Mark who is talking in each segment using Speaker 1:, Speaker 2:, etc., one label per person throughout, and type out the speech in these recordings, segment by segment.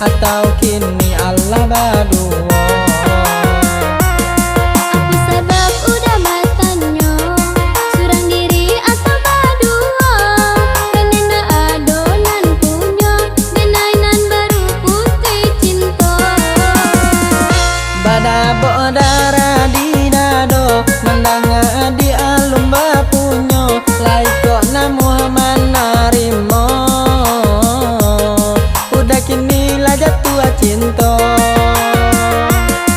Speaker 1: atau kini Allah berdua.
Speaker 2: Apa sebab udah matanya surang diri atau berdua? Karena adonan punya genainan baru putih cinta.
Speaker 1: Badabo darah di dado mendengar di alum bapunyo laiko na Muhammad narimo udah kini lah jatuh cinta.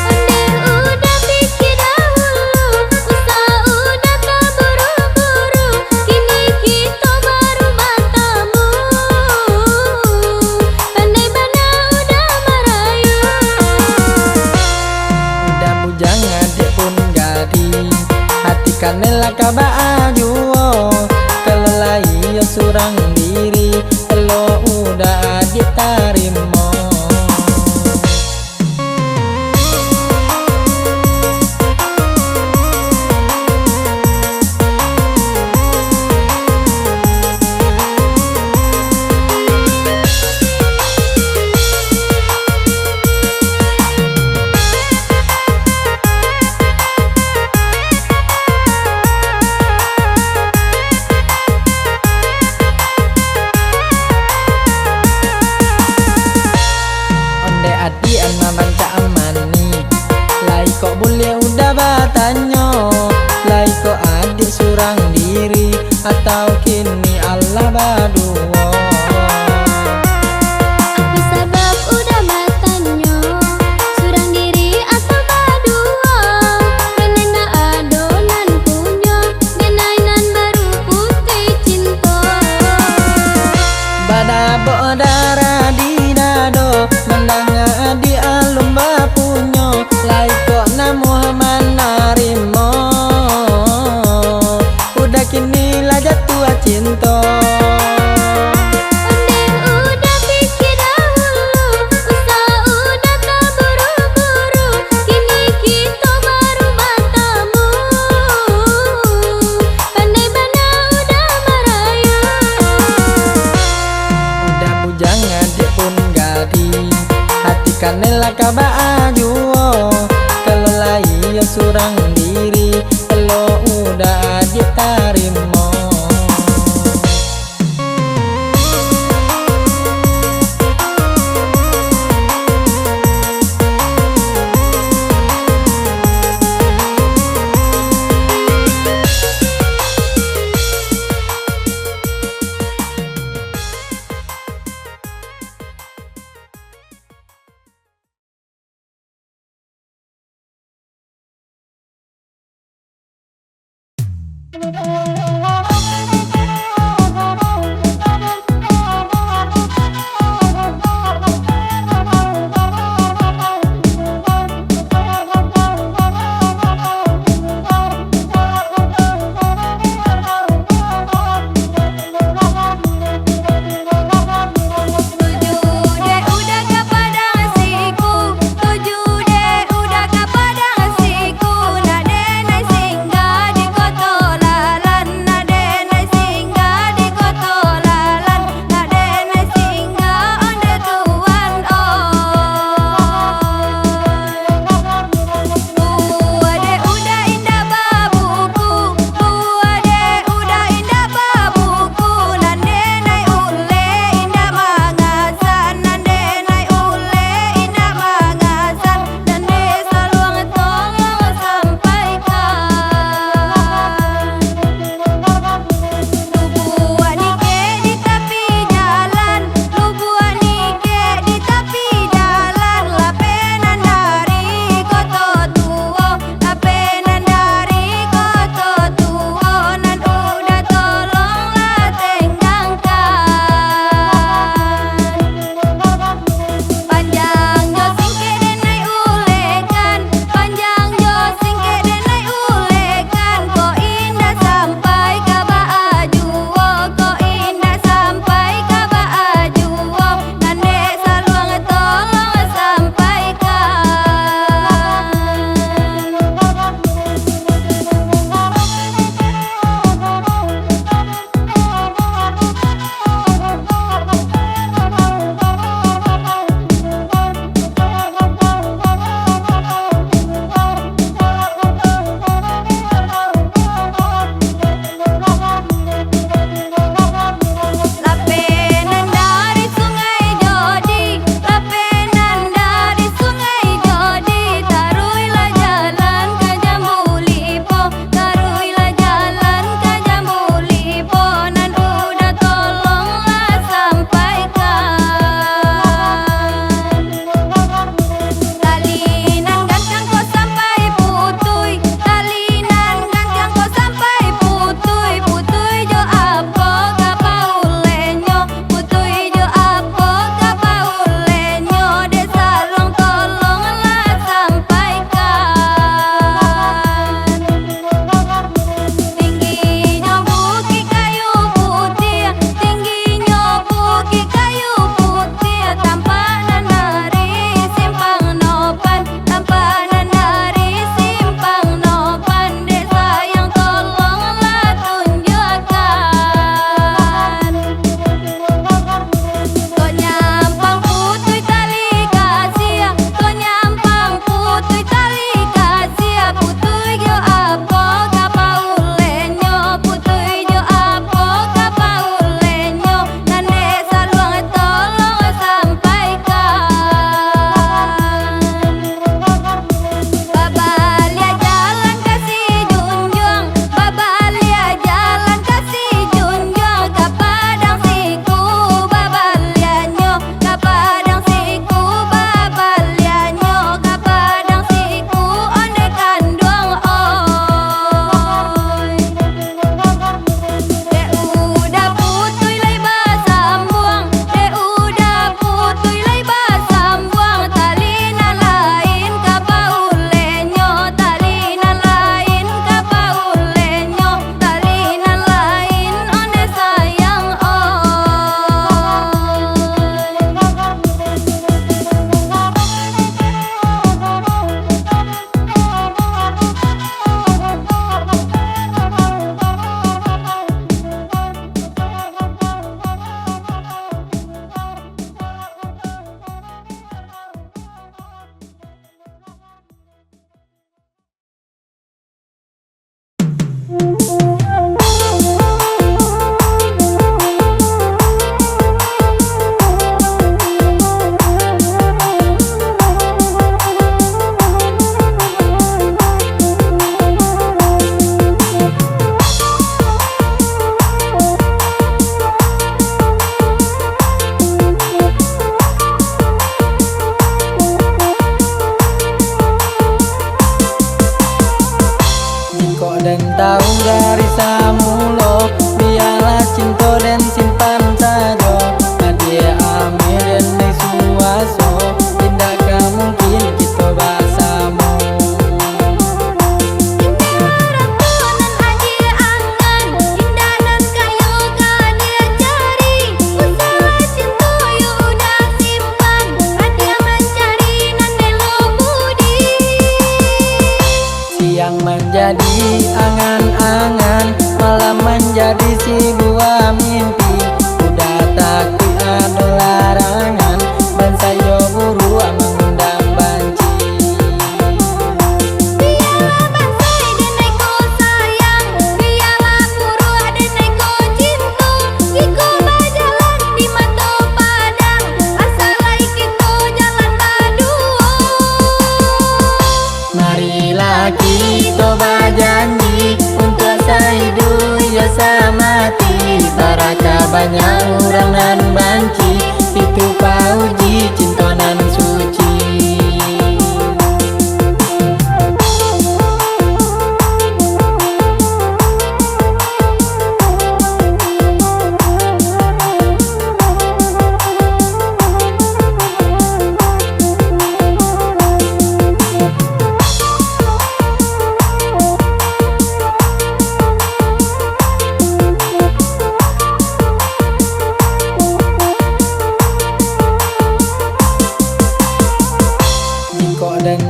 Speaker 2: Onde udah pikir dahulu, usaha udah tak buru-buru, kini kita baru bertemu. Pandai bana udah merayu.
Speaker 1: Udah bujangan dek pun gadi hati kanela kabaa juo kalau lai surang diri kalau udah ditarimo. Adi ana banca amani lai kok boleh udah batanyo lai kok adik surang diri atau kini Allah berdua.
Speaker 2: Apa sebab udah matanya surang diri atau berdua? Karena adonan punya genainan baru putih cinta.
Speaker 1: Badabo darah di dado mendengar di alum bapunyo lai kok na Muhammad narimo udah kini lah jatuh cinta.
Speaker 2: Onde udah pikir dahulu, usaha udah tak buru-buru, kini kita baru bertemu. Pandai bana udah merayu.
Speaker 1: Udah bujangan dek pun gadi hati kanela kabaa juo kalau lai surang diri kalau udah ditarimo.
Speaker 3: Tujuh deh udah kepada nasiku, nak denai singgah di kota lalan.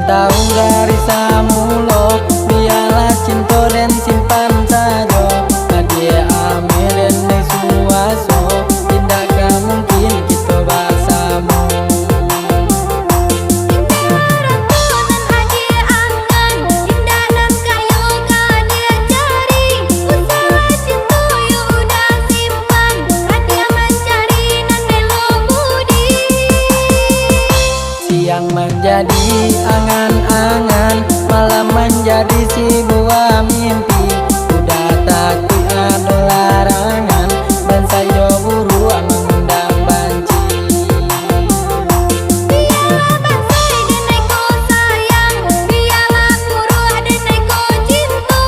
Speaker 1: tahu garisa mulo biarlah cinta dan simpan saja adik ame dan suaso tidak mungkin kita bersama. Siang menjadi angan-angan, malam menjadi sebuah mimpi. Udah takut ada larangan, dan saya buru mengundang banci.
Speaker 2: Biarlah basai dan neko sayang, biarlah muru dan neko cinta.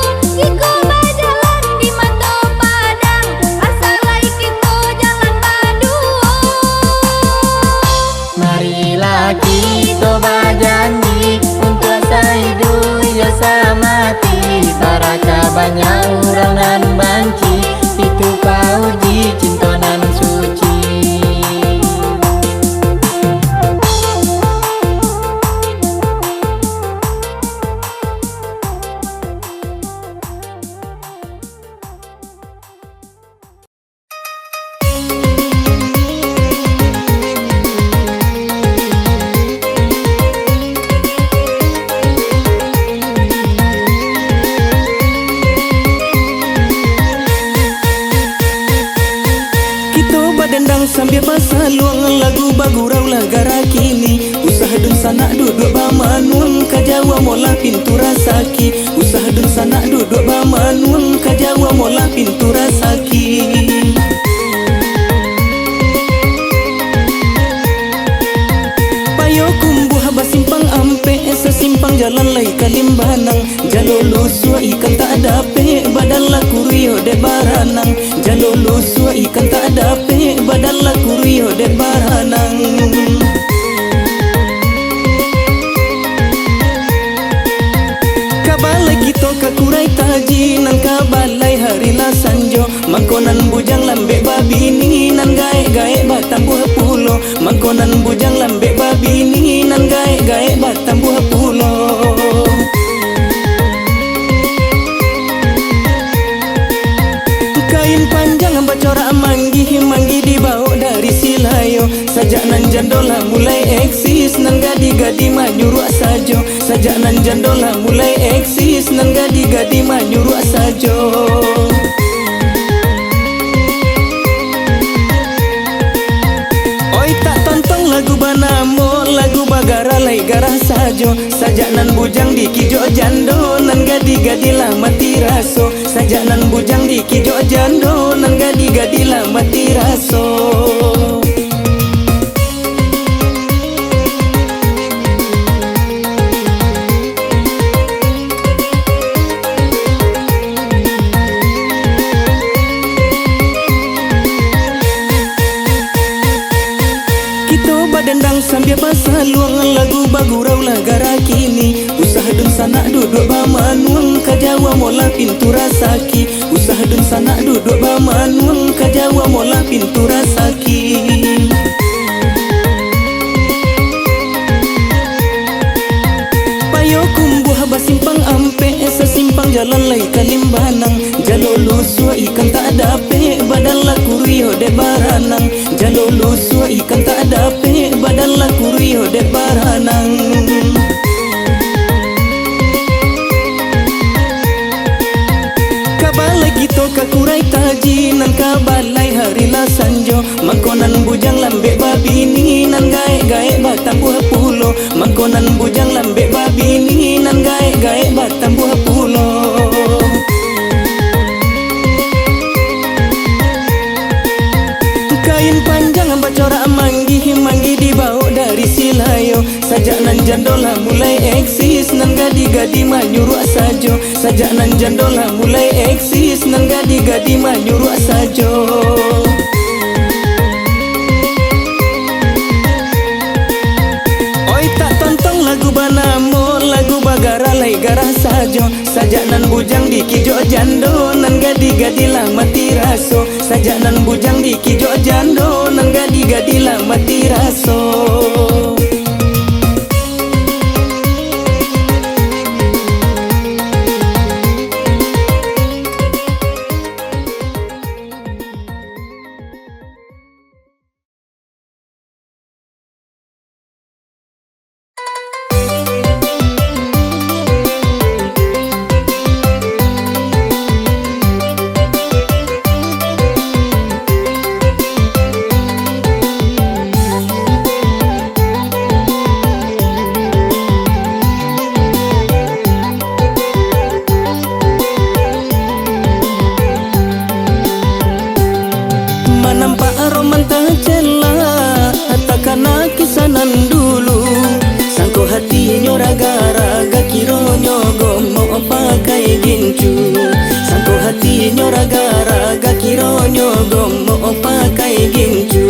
Speaker 2: Iko berjalan di mata padang, asalai kita jalan berdua.
Speaker 1: Marilah kita berjanji untuk sehidup ya semati. Baraka banyak orang nan banci, itu pauji cinta nan suci.
Speaker 3: Dendang sambil pasal luang lagu bagurau lagara kini. Usaha dun sanak duduk bamanun kajawa mola pintu rasaki. Usaha dun sanak duduk bamanun kajawa mola pintu rasaki. Payo kumbuh habas simpang ampe sesimpang jalan lai kalimbanang. Jalolo sua ikan tak ada pe badalla kurio de baranang. Jalolo sua ikan tak ada pe badalla kurio de baranang. Kabalai kita kakurai taji nan kabalai hari la sanjo. Mangkonan bujang lambe babini nan gae-gae batam buah pulo. Mangkonan bujang lambe babini nan gae-gae batam buah pulo. Kain panjang bacorak manggi dibawa dari silayo. Sajak nan jandola mulai eksis nan gadi-gadi manyuruh sajo. Sajak nan jandola mulai eksis nan gadi-gadi manyuruh sajo. Oi tak tonton lagu banamo lagu bagara lai garah sajo. Sajak nan bujang di kijo jando nan gadi-gadi lah mati raso. Sajak nan bujang di kijo jando nan gadi-gadi lah mati raso. Dendang sambil basah luang lagu bagurau lagara kini. Usaha dun sanak duduk bamanun kajawa mola pintu rasaki. Usaha dun sanak duduk bamanun kajawa mola pintu rasaki. Payo kumbuh habas simpang ampe sesimpang jalan lai kalimbanang. Jalolo sua ikan tak ada pe badalla kurio de baranang. Jalolo sua ikan tak ada pe badalla kurio de baranang. Kabalai kita kakurai taji nan kabalai hari la sanjo. Mangkonan bujang lambe babini nan gae-gae batam buah pulo. Mangkonan bujang lambe babini nan gae-gae batam buah pulo. Kain panjang bacorak manggi dibawa dari silayo. Sajak nan jandola mulai eksis nan gadi-gadi manyuruh sajo. Sajak nan jandola mulai eksis nan gadi-gadi manyuruh sajo. Oi tak tonton lagu banamo lagu bagara lai garah sajo. Sajak nan bujang di kijo jando nan gadi-gadi lah mati raso. Sajak nan bujang di kijo jando nan gadi-gadi lah mati raso. gincu. Sangko hati nyo raga-raga kironyo gomo pakai gincu.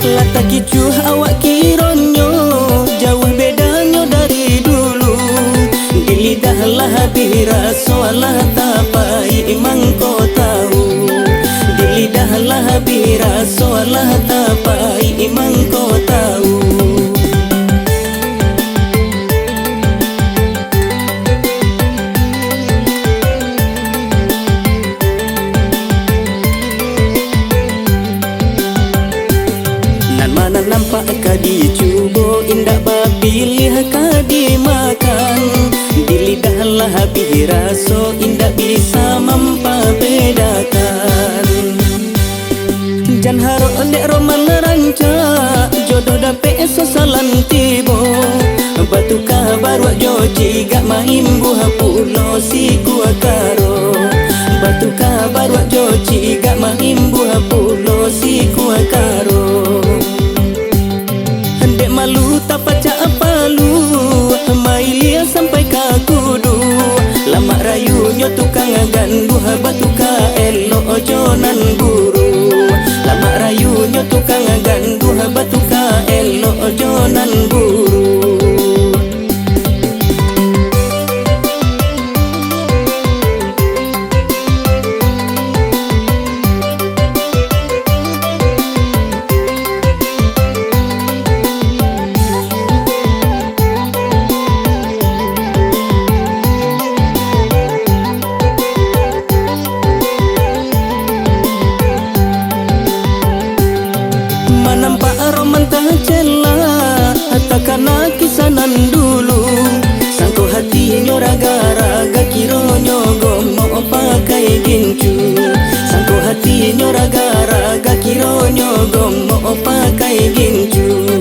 Speaker 3: Lata kicu awak kironyo jauh bedanya dari dulu. Di lidah lah bira soalah tapai imang kau tahu. Di lidah lah bira soalah tapai imang kau tahu. Mana nampak kadi cubo indah bapilih kadi makan. Di lidah lah biraso indah bisa membedakan. Jan haro ndek roman ranca jodoh dape sosalan tibo. Batu kabar wak joji gak main buah pulo si gua karo. Batu kabar wak joji gak main buah pulo si gua karo. Dek malu tak pacak palu mailia sampai ka kudu. Lama rayunya tukang gandu batu ka elo ojonan buru. Lama rayunya tukang gandu batu ka elo ojonan buru. Takana kisanan dulu. Sangko hati nyo raga-raga kironyo gomo pakai gincu. Sangko hati nyo raga-raga kironyo gomo pakai gincu.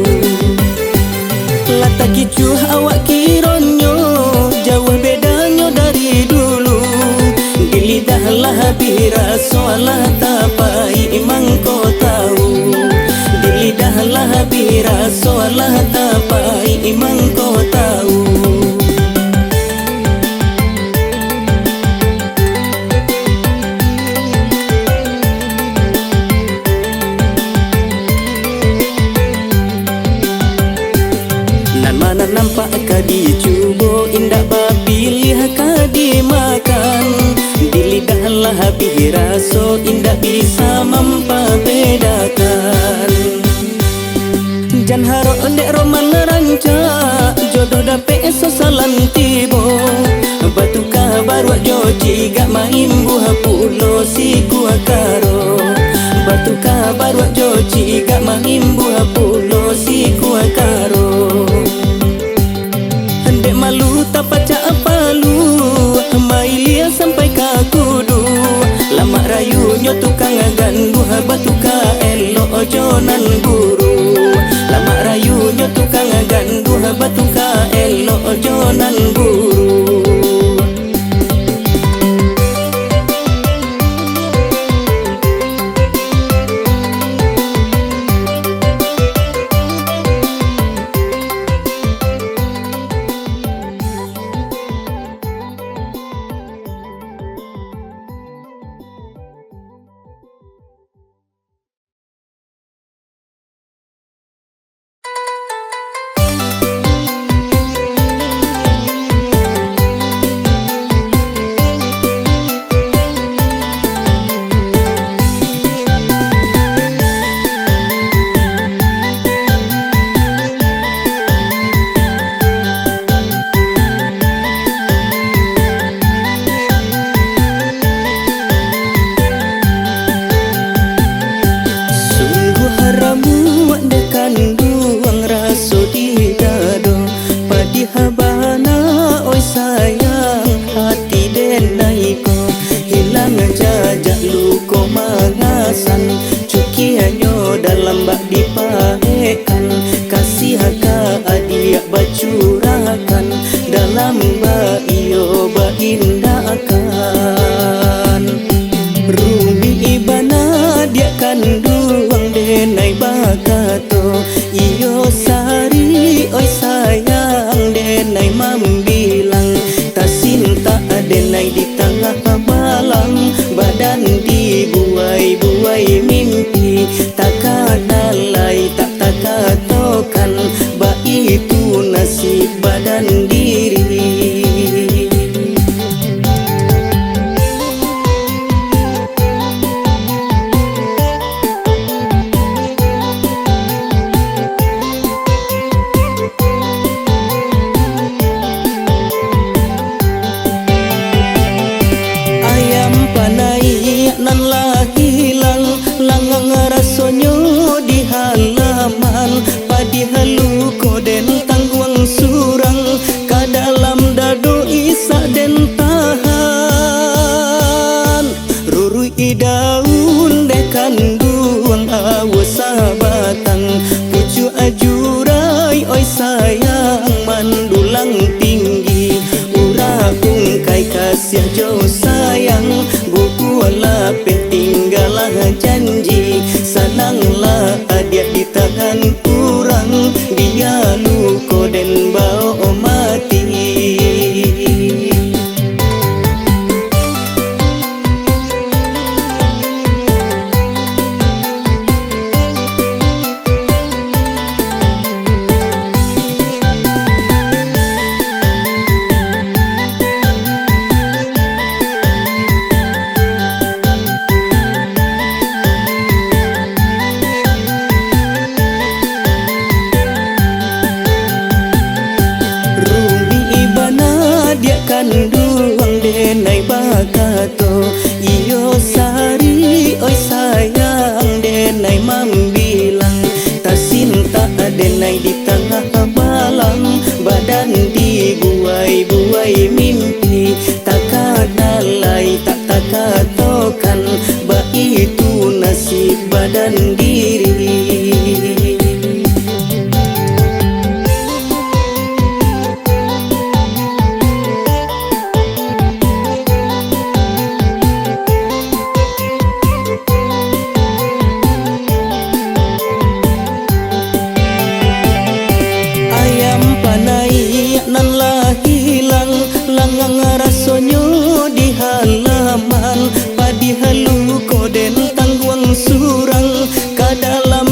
Speaker 3: Lata kicu awak kironyo jauh bedanya dari dulu. Di lidah lah bira soalah tapai imang kau tahu. Di lidah lah bira soalah tapai imang kau tahu. Nan mana nampak kadi cubo indah bapilih kadi makan. Di lidah lah biraso indah bisa membedakan. Jan haro ndek roman ranca jodoh dape sosalan tibo. Batu kabar wak joji gak main buah pulo si gua karo. Batu kabar wak joji gak main buah pulo si gua karo. Ndek malu tak pacak palu mailia sampai ka kudu. Lama rayunya tukang gandu batu ka elo ojonan buru. Lama rayunya tukang gandu batu ka elo ojonan buru. padi halu koden tangguang surang ka dalam dado isa den tahan rurui daun dekan duang awas sabatang pucu ajurai oi sayang mandulang tinggi urapung kai kasih jauh sayang buku lapet tinggalah janji sananglah dia di tangan kurang dia luko den bau mati. Kanduang denai bakato iyo sari oi sayang denai mambilang tasinta denai di tengah malam badan dibuai-buai mimpi takadalai tak takatokan ba itu nasib badan diri. Langang rasonyo di halaman padi halu koden tangguang surang ka dalam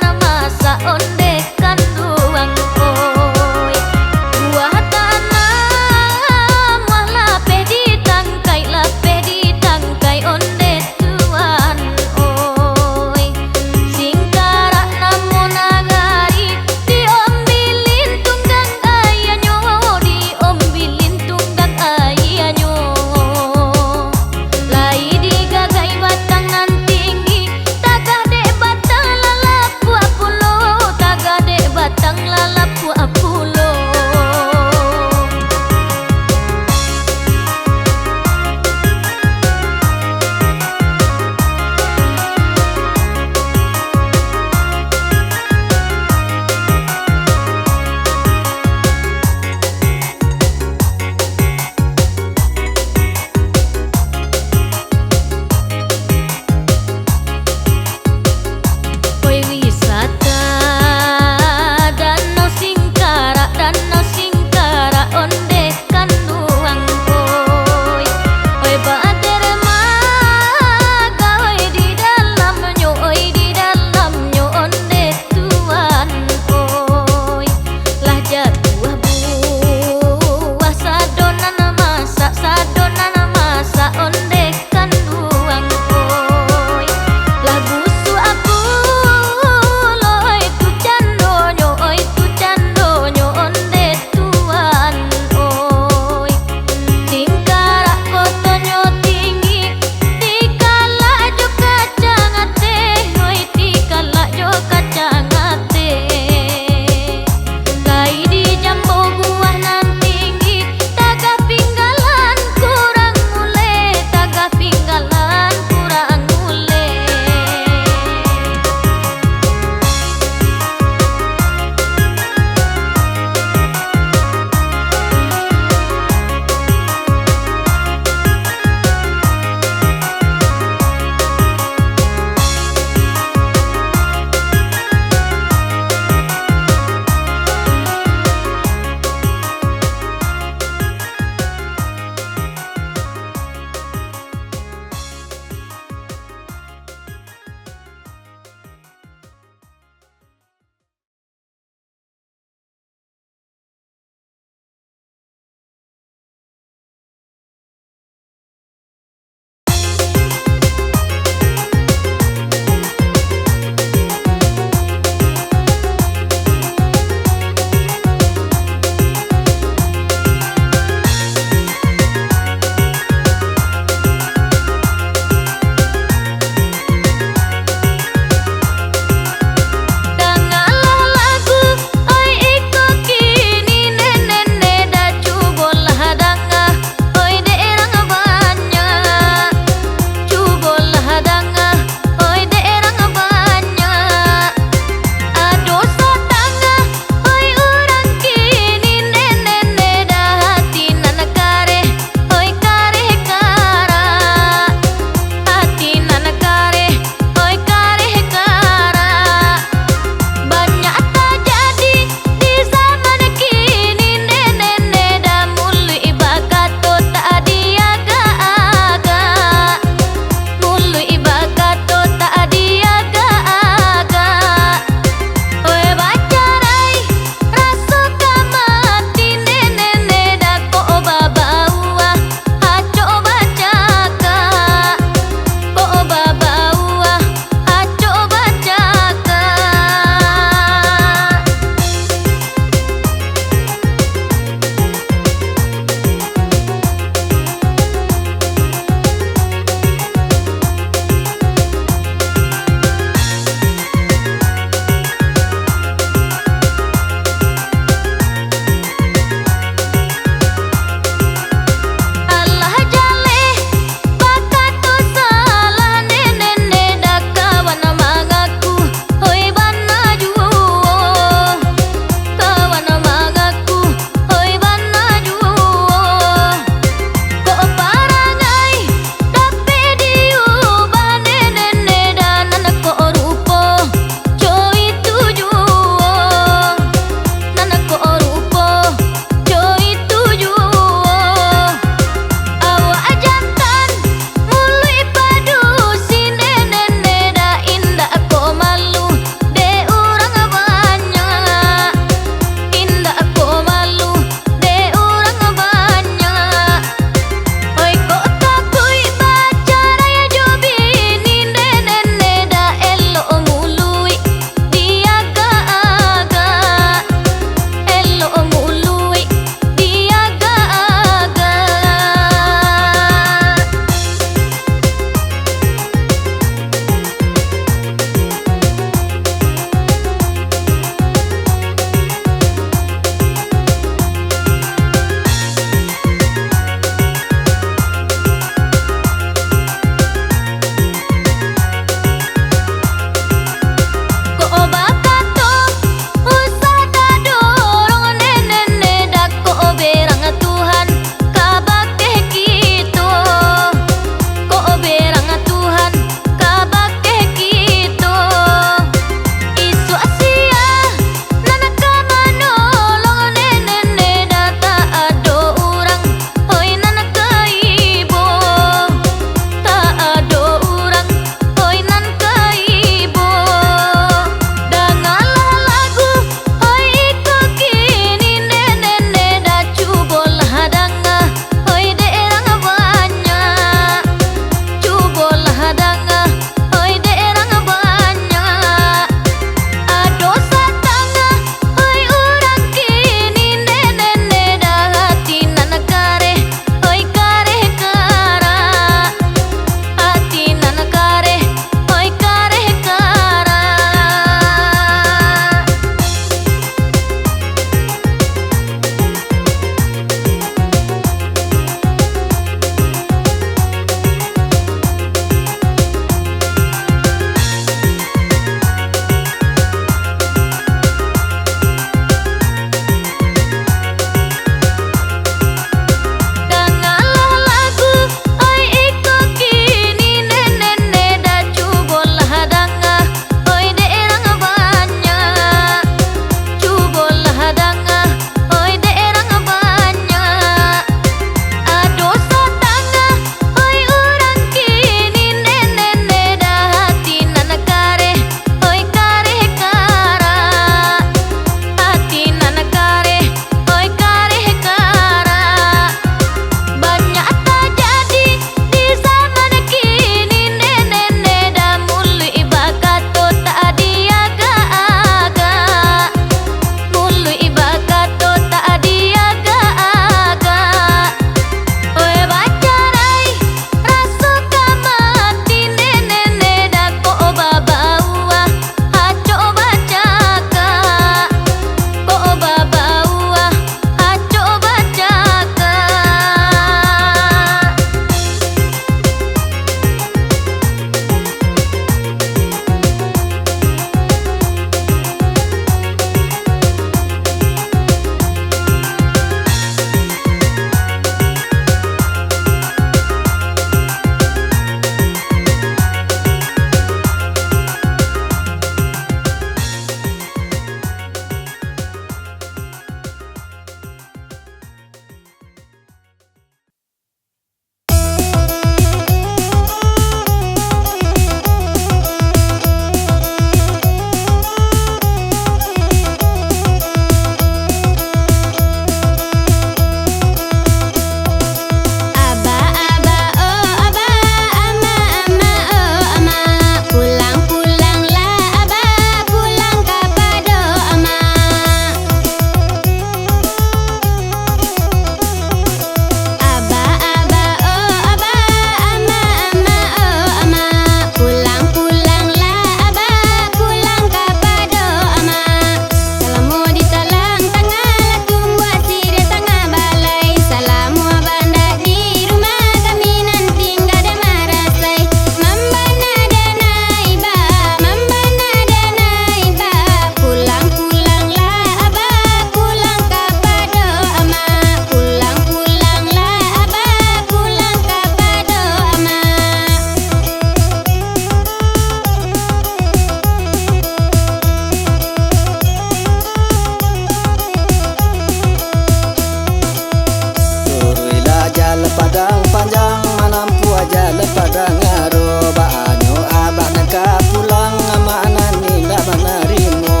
Speaker 1: pada ngaro banyu abah naka pulang mana ninda manarimo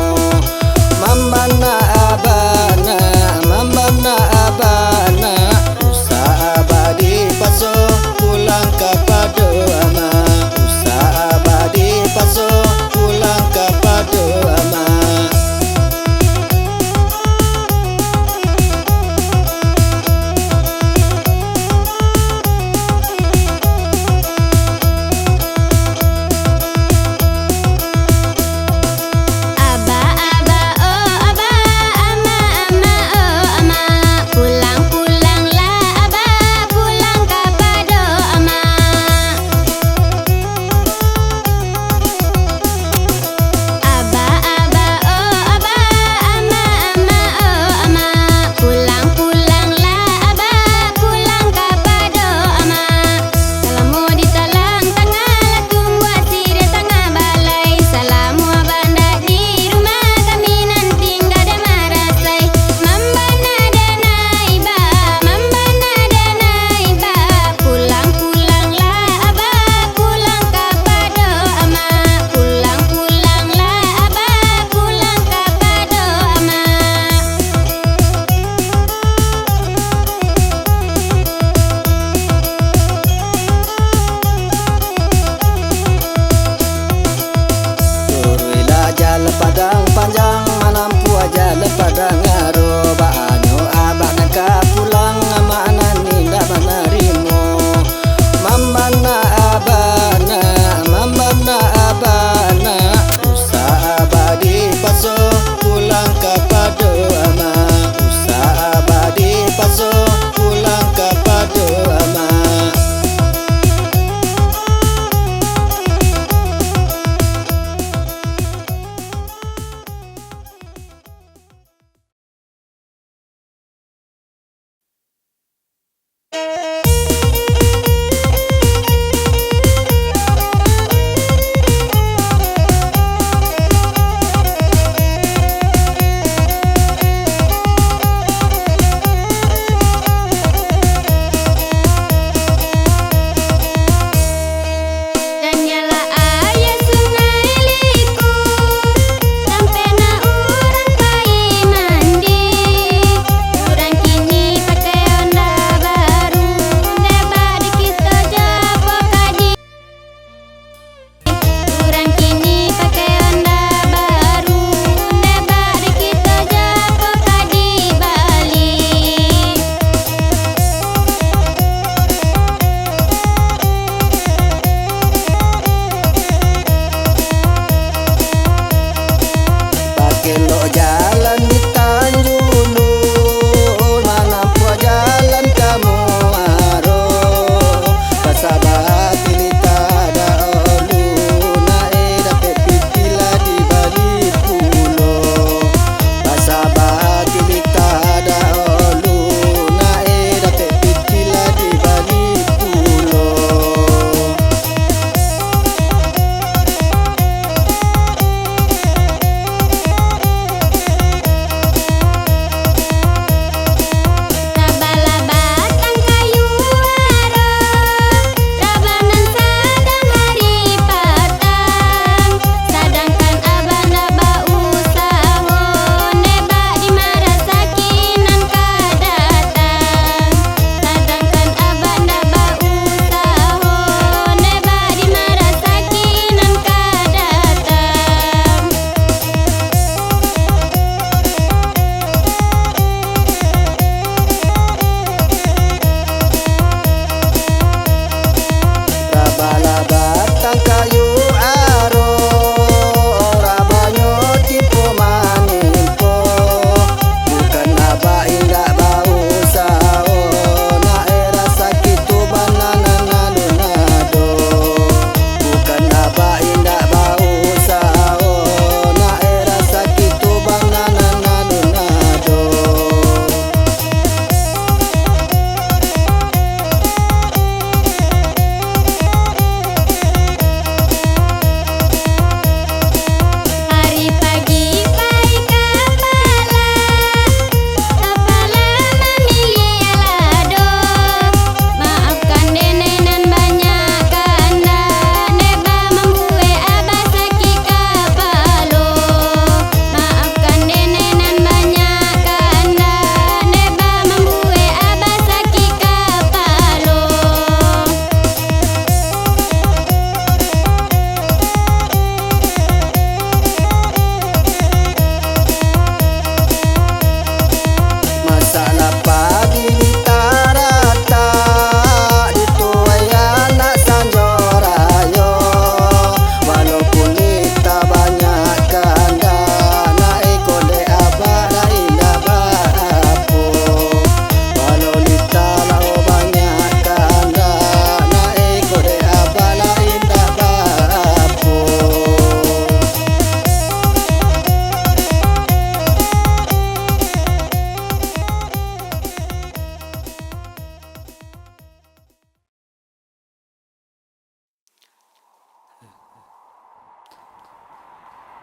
Speaker 1: mambana abana usaha abadi paso pulang kepada ama usaha abadi paso pulang kepada ama.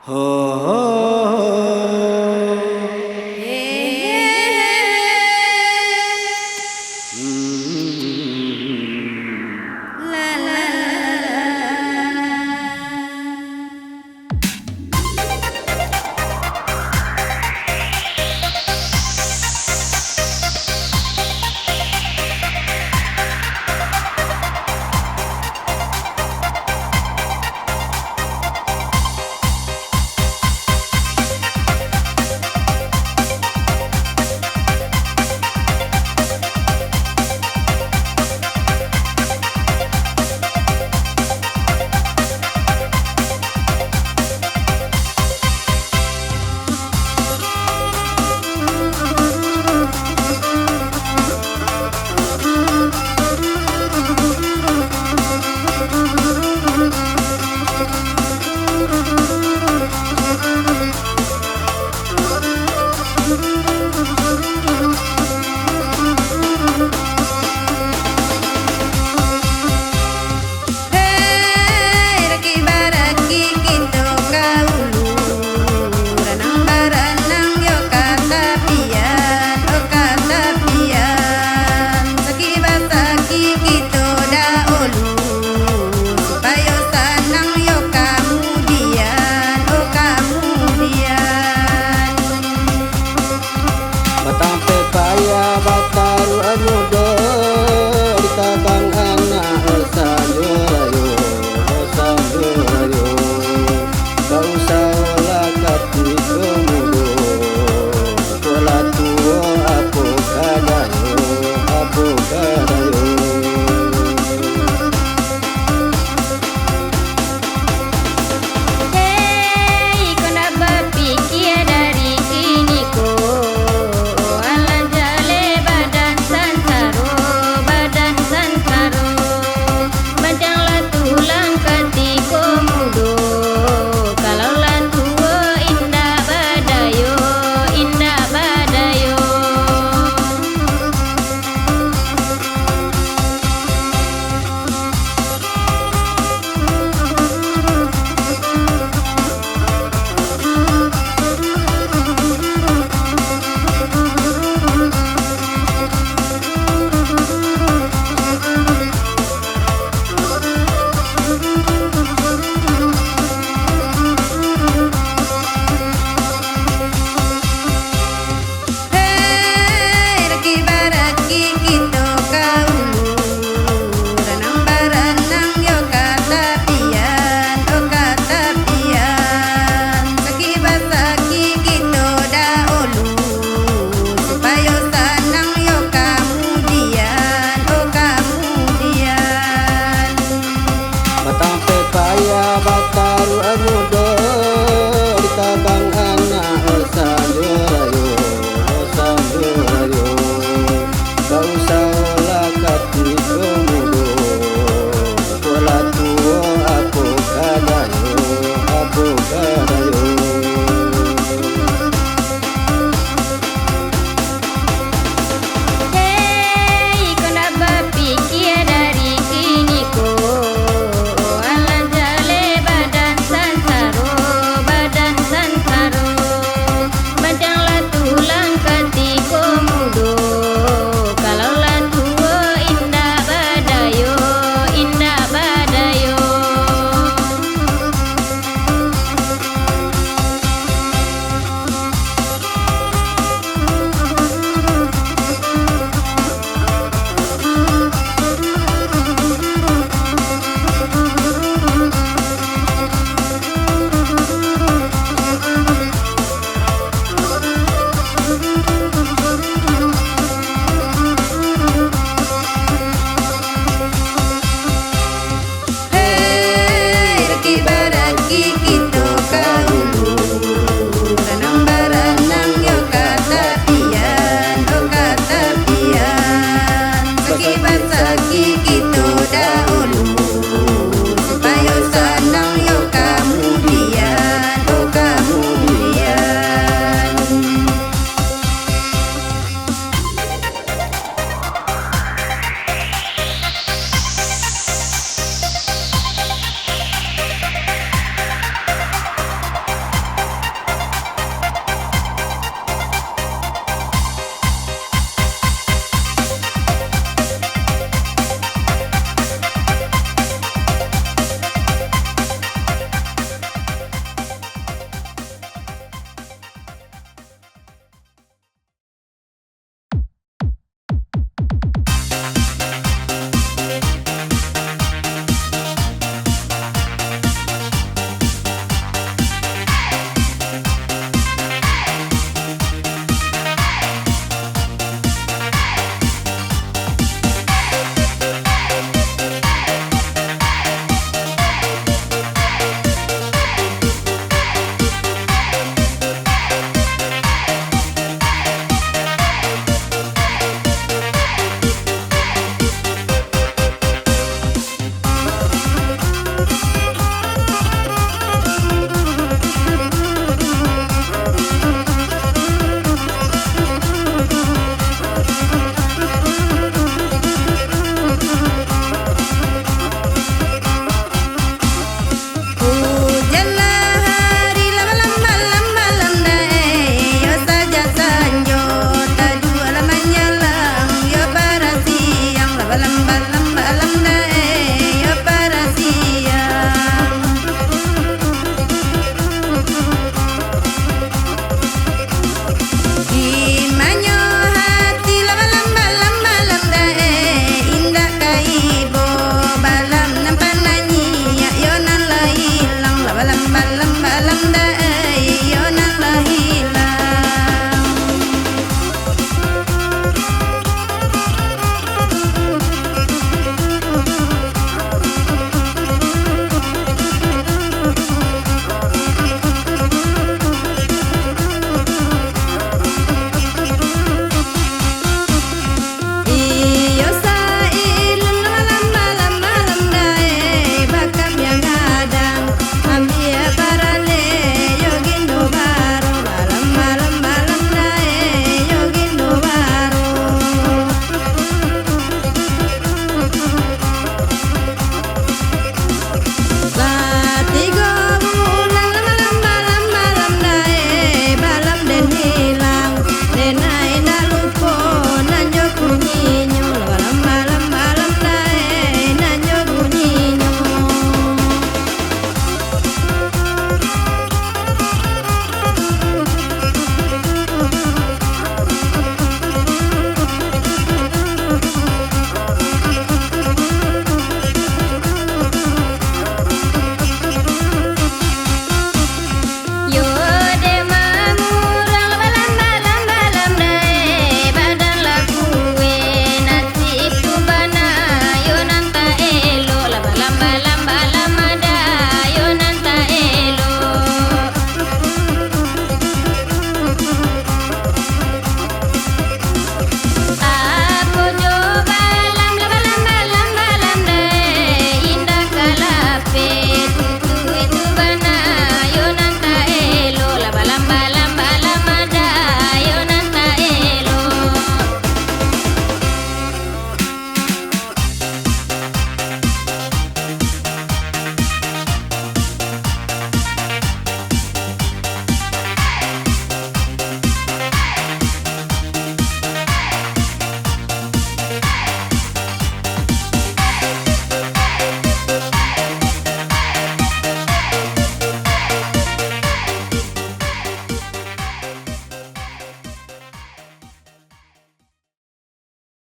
Speaker 1: Ho ho